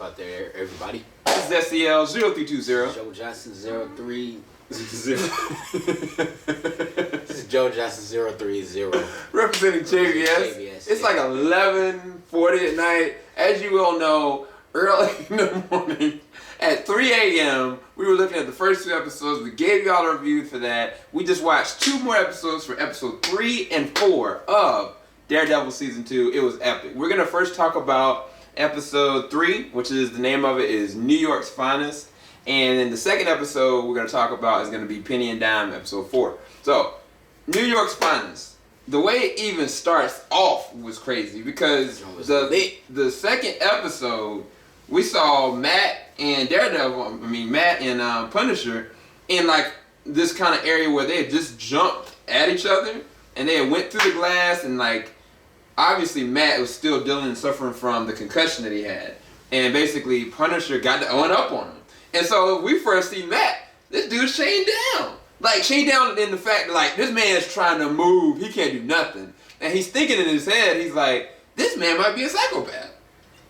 out there, everybody. This is SCL 0320. Joe Johnson 03. This is Joe Johnson 030. Representing JVS. It's like 11:40 at night. As you all know, early in the morning at 3 a.m., we were looking at the first 2 episodes. We gave y'all a review for that. We just watched 2 more episodes for episode 3 and 4 of Daredevil Season 2. It was epic. We're going to first talk about episode 3, which is, the name of it is New York's Finest. And then the second episode we're going to talk about is going to be Penny and Dime, episode 4. So, New York's Finest. The way it even starts off was crazy because the second episode, we saw Matt and Matt and Punisher in like this kind of area where they had just jumped at each other and they had went through the glass, and like obviously Matt was still dealing and suffering from the concussion that he had, and basically Punisher got to own up on him. And so we first see Matt, this dude's chained down. Like, chained down in the fact that, like, this man's trying to move, he can't do nothing. And he's thinking in his head, he's like, this man might be a psychopath.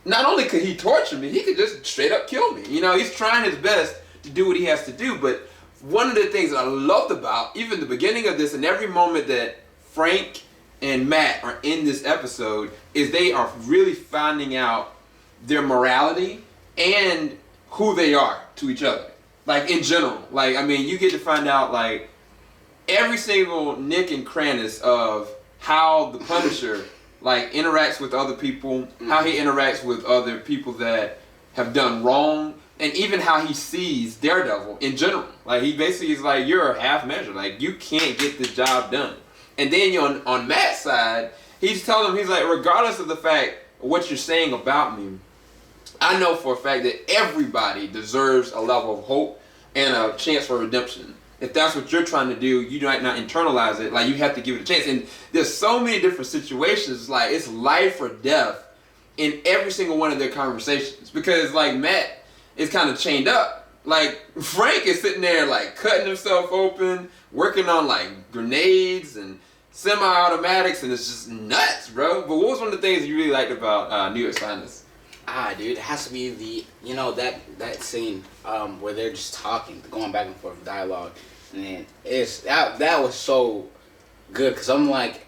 Not only could he torture me, he could just straight up kill me. You know, he's trying his best to do what he has to do. But one of the things that I loved about even the beginning of this and every moment that Frank and Matt are in this episode is they are really finding out their morality and who they are to each other. Like, in general. Like, I mean, you get to find out, like, every single nick and crannies of how the Punisher, like, interacts with other people, how he interacts with other people that have done wrong, and even how he sees Daredevil in general. Like, he basically is like, you're a half measure. Like, you can't get this job done. And then on Matt's side, he's telling him, he's like, regardless of the fact of what you're saying about me, I know for a fact that everybody deserves a level of hope and a chance for redemption. If that's what you're trying to do, you might not internalize it. Like, you have to give it a chance. And there's so many different situations, like, it's life or death in every single one of their conversations. Because, like, Matt is kind of chained up. Like, Frank is sitting there, like, cutting himself open, working on, like, grenades and semi-automatics, and it's just nuts, bro. But what was one of the things you really liked about New York's Finest? Dude, it has to be the, you know, that scene where they're just talking, going back and forth dialogue, and that was so good, because I'm like,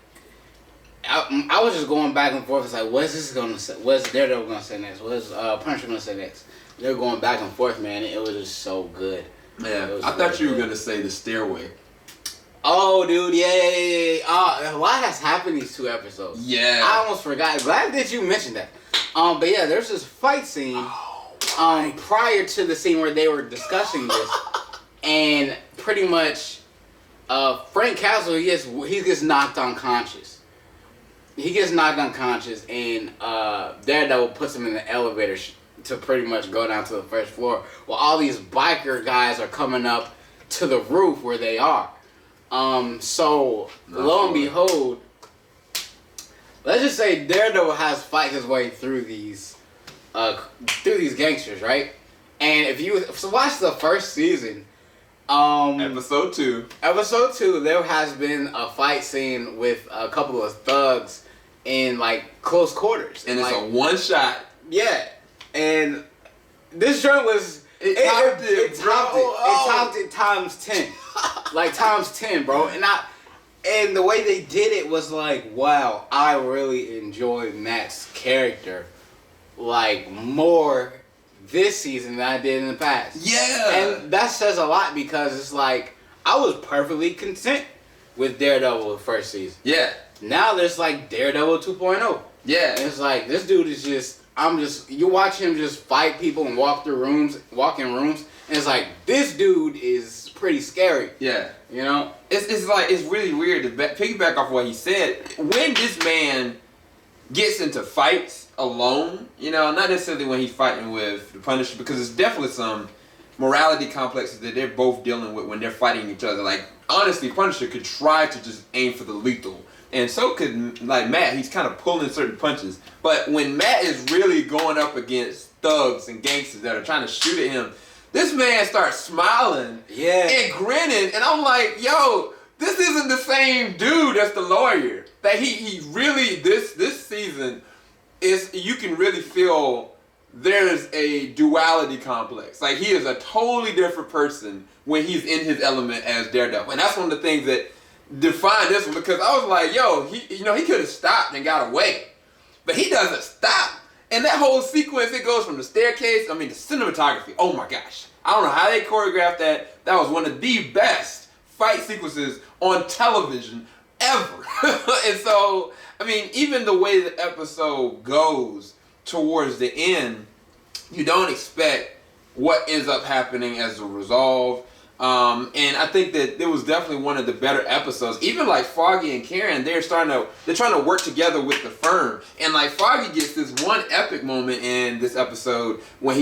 I was just going back and forth. It's like, what's this gonna say? What's Daredevil gonna say next? What's Punisher gonna say next? They're going back and forth, man. It was just so good. Yeah, I thought you were gonna say the stairway. Oh, dude, yeah. A lot has happened these 2 episodes. Yeah, I almost forgot. Glad that you mentioned that. But yeah, there's this fight scene prior to the scene where they were discussing this, and pretty much Frank Castle, he gets knocked unconscious. He gets knocked unconscious, and Daredevil puts him in the elevator to pretty much go down to the first floor, while all these biker guys are coming up to the roof where they are. So lo and behold, let's just say Daredevil has to fight his way through these gangsters, right? And if you watch the first season, episode 2, there has been a fight scene with a couple of thugs in like close quarters, and it's like, a one shot. Yeah, and this joint was it topped it times 10, like times 10, bro, And the way they did it was like, wow, I really enjoyed Matt's character like more this season than I did in the past. Yeah. And that says a lot, because it's like, I was perfectly content with Daredevil the first season. Yeah. Now there's like Daredevil 2.0. Yeah. And it's like, this dude is just, you watch him just fight people and walk in rooms, and it's like, this dude is pretty scary. Yeah. You know? It's like, it's really weird to piggyback off what he said. When this man gets into fights alone, you know, not necessarily when he's fighting with the Punisher, because there's definitely some morality complexes that they're both dealing with when they're fighting each other. Like, honestly, Punisher could try to just aim for the lethal. And so could, like, Matt. He's kind of pulling certain punches. But when Matt is really going up against thugs and gangsters that are trying to shoot at him, this man starts smiling and grinning, and I'm like, yo, this isn't the same dude that's the lawyer. That he really, this season, is, you can really feel there's a duality complex. Like, he is a totally different person when he's in his element as Daredevil. And that's one of the things that defined this one, because I was like, yo, he could have stopped and got away. But he doesn't stop. And that whole sequence, it goes from the staircase, the cinematography, oh my gosh. I don't know how they choreographed that. That was one of the best fight sequences on television ever. And so, even the way the episode goes towards the end, you don't expect what ends up happening as a resolve. And I think that it was definitely one of the better episodes. Even like Foggy and Karen, they're trying to work together with the firm. And like Foggy gets this one epic moment in this episode when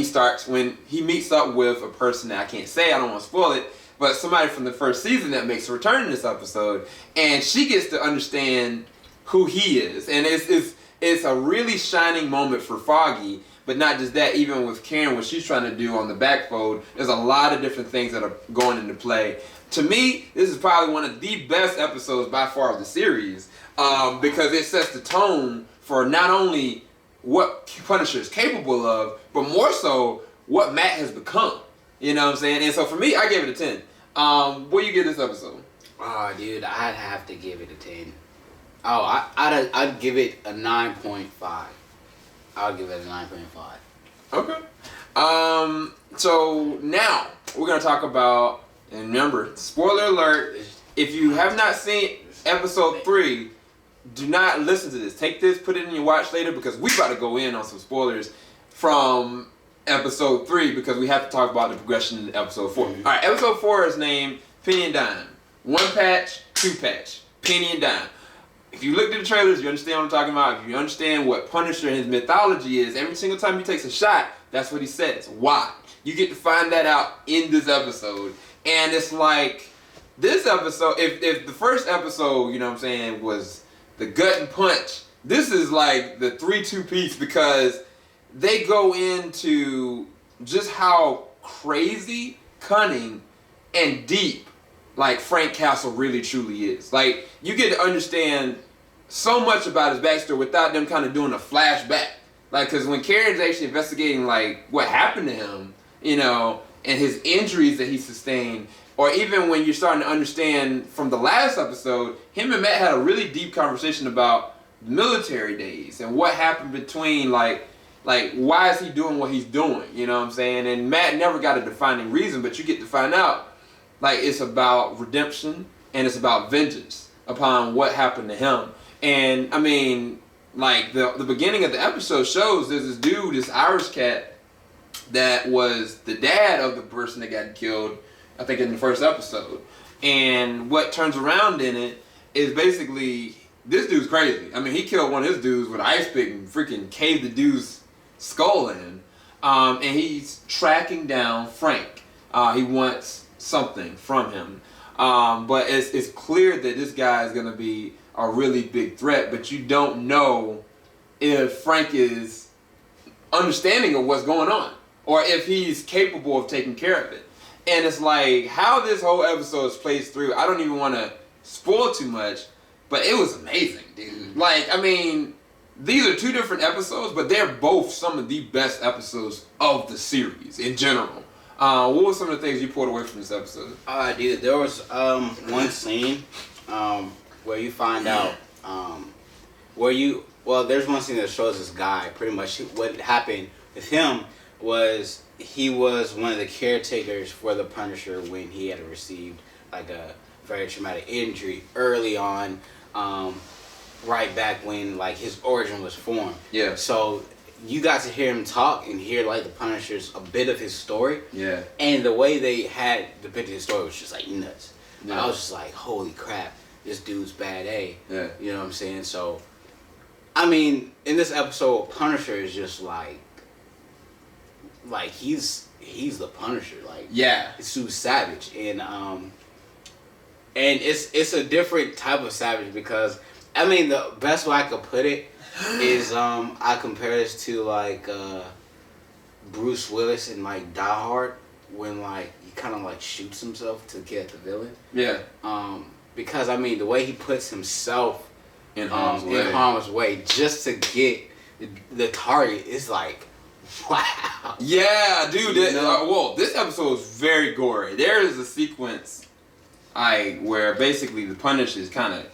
he meets up with a person that I can't say, I don't want to spoil it, but somebody from the first season that makes a return in this episode, and she gets to understand who he is. And it's a really shining moment for Foggy. But not just that, even with Karen, what she's trying to do on the backfold, there's a lot of different things that are going into play. To me, this is probably one of the best episodes by far of the series, because it sets the tone for not only what Punisher is capable of, but more so what Matt has become. You know what I'm saying? And so for me, I gave it a 10. What do you give this episode? Oh, dude, I'd have to give it a 10. Oh, I'd give it a 9.5. I'll give it a 9.5. Okay. So now we're gonna talk about, and remember, spoiler alert, if you have not seen episode 3, do not listen to this. Take this, put it in your watch later, because we about to go in on some spoilers from episode 3, because we have to talk about the progression in episode 4. Mm-hmm. Alright, episode 4 is named Penny and Dime. 1 patch, 2 patch. Penny and Dime. If you looked at the trailers, you understand what I'm talking about. If you understand what Punisher and his mythology is, every single time he takes a shot, that's what he says. Why? You get to find that out in this episode. And it's like, this episode, if the first episode, you know what I'm saying, was the gut and punch, this is like the 3-2 piece, because they go into just how crazy, cunning, and deep like Frank Castle really truly is. Like, you get to understand so much about his backstory without them kind of doing a flashback. Like, because when Karen's actually investigating like what happened to him, and his injuries that he sustained, or even when you're starting to understand from the last episode, him and Matt had a really deep conversation about military days and what happened between like why is he doing what he's doing, you know what I'm saying? And Matt never got a defining reason, but you get to find out like it's about redemption and it's about vengeance upon what happened to him. And like the beginning of the episode shows there's this dude, this Irish cat, that was the dad of the person that got killed, I think in the first episode. And what turns around in it is basically, this dude's crazy. He killed one of his dudes with an ice pick and freaking caved the dude's skull in. And he's tracking down Frank. He wants something from him, but it's clear that this guy is going to be a really big threat, but you don't know if Frank is understanding of what's going on or if he's capable of taking care of it. And it's like how this whole episode plays through, I don't even want to spoil too much, but it was amazing, dude. Like, these are 2 different episodes, but they're both some of the best episodes of the series in general. What were some of the things you pulled away from this episode? Dude, there was one scene where you find out there's one scene that shows this guy pretty much what happened with him was he was one of the caretakers for the Punisher when he had received like a very traumatic injury early on, right back when like his origin was formed. Yeah. So you got to hear him talk and hear like the Punisher's a bit of his story. Yeah. And the way they had depicted his story was just like nuts. Yeah. I was just like, holy crap, this dude's bad A. Yeah. You know what I'm saying? So, in this episode, Punisher is just like he's the Punisher. Like, yeah, it's too savage, and it's a different type of savage because the best way I could put it is I compare this to like Bruce Willis in like Die Hard when like he kind of like shoots himself to get the villain. Yeah. Because the way he puts himself in harm's way just to get the target is like Wow. Yeah, dude. This episode is very gory. There is a sequence, where basically the Punisher is kind of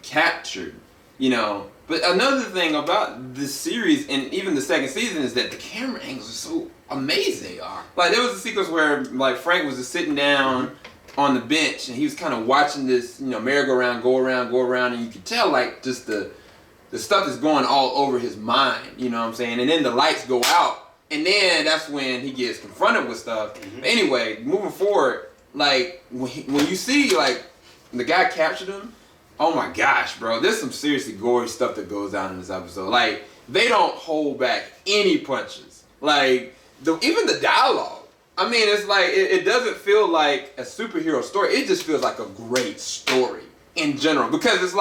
captured, But another thing about this series and even the second season is that the camera angles are so amazing. They are. Like there was a sequence where Frank was just sitting down on the bench and he was kind of watching this, merry-go-round go around, and you could tell just the stuff is going all over his mind, you know what I'm saying? And then the lights go out, and then that's when he gets confronted with stuff. Mm-hmm. Anyway, moving forward, when you see the guy captured him, oh my gosh, bro, there's some seriously gory stuff that goes down in this episode. They don't hold back any punches. Even the dialogue. I mean, it's it doesn't feel like a superhero story. It just feels like a great story in general. Because it's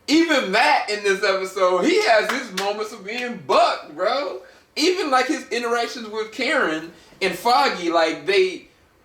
even Matt in this episode, he has his moments of being bucked, bro. Even his interactions with Karen and Foggy,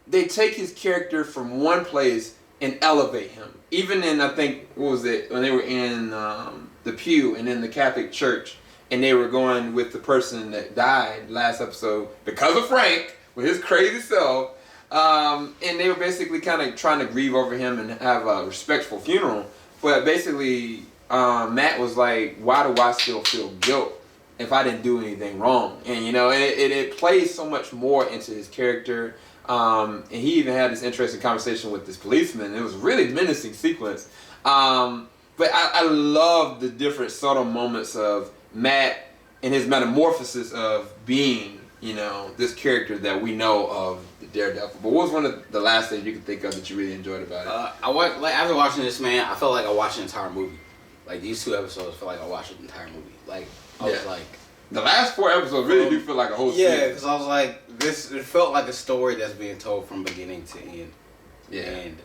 they take his character from one place and elevate him. Even in, I think, what was it, when they were in the pew and in the Catholic Church, and they were going with the person that died last episode because of Frank, with his crazy self, and they were basically kind of trying to grieve over him and have a respectful funeral. But basically, Matt was like, why do I still feel guilt if I didn't do anything wrong? And it plays so much more into his character. And he even had this interesting conversation with this policeman. It was a really menacing sequence. But I love the different subtle moments of Matt and his metamorphosis of being, this character that we know of the Daredevil. But what was one of the last things you could think of that you really enjoyed about it? After watching this, man, I felt like I watched the entire movie. These 2 episodes felt like I watched the entire movie. I was the last 4 episodes really do feel like a whole series. Yeah, because I was it felt like a story that's being told from beginning to end. Yeah. And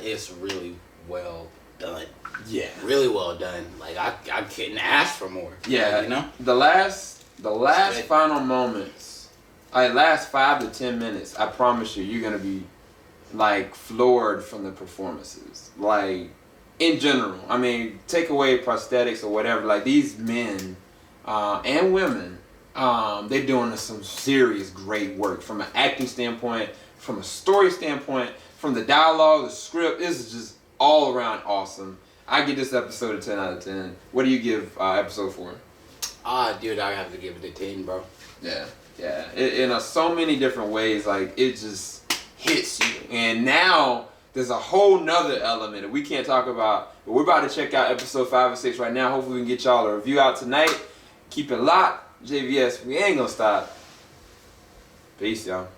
it's really well done. Yeah. Really well done. I couldn't ask for more. Yeah. The last final moments, last 5 to 10 minutes, I promise you're going to be, floored from the performances. In general. I mean, take away prosthetics or whatever. These men and women, they're doing some serious great work from an acting standpoint, from a story standpoint, from the dialogue, the script. This is just all around awesome. I give this episode a 10 out of 10. What do you give episode 4? Dude, I have to give it a 10, bro. Yeah. In so many different ways, it just hits you. And now there's a whole nother element that we can't talk about. But we're about to check out episode 5 and 6 right now. Hopefully we can get y'all a review out tonight. Keep it locked. JVS, we ain't gonna stop. Peace, y'all.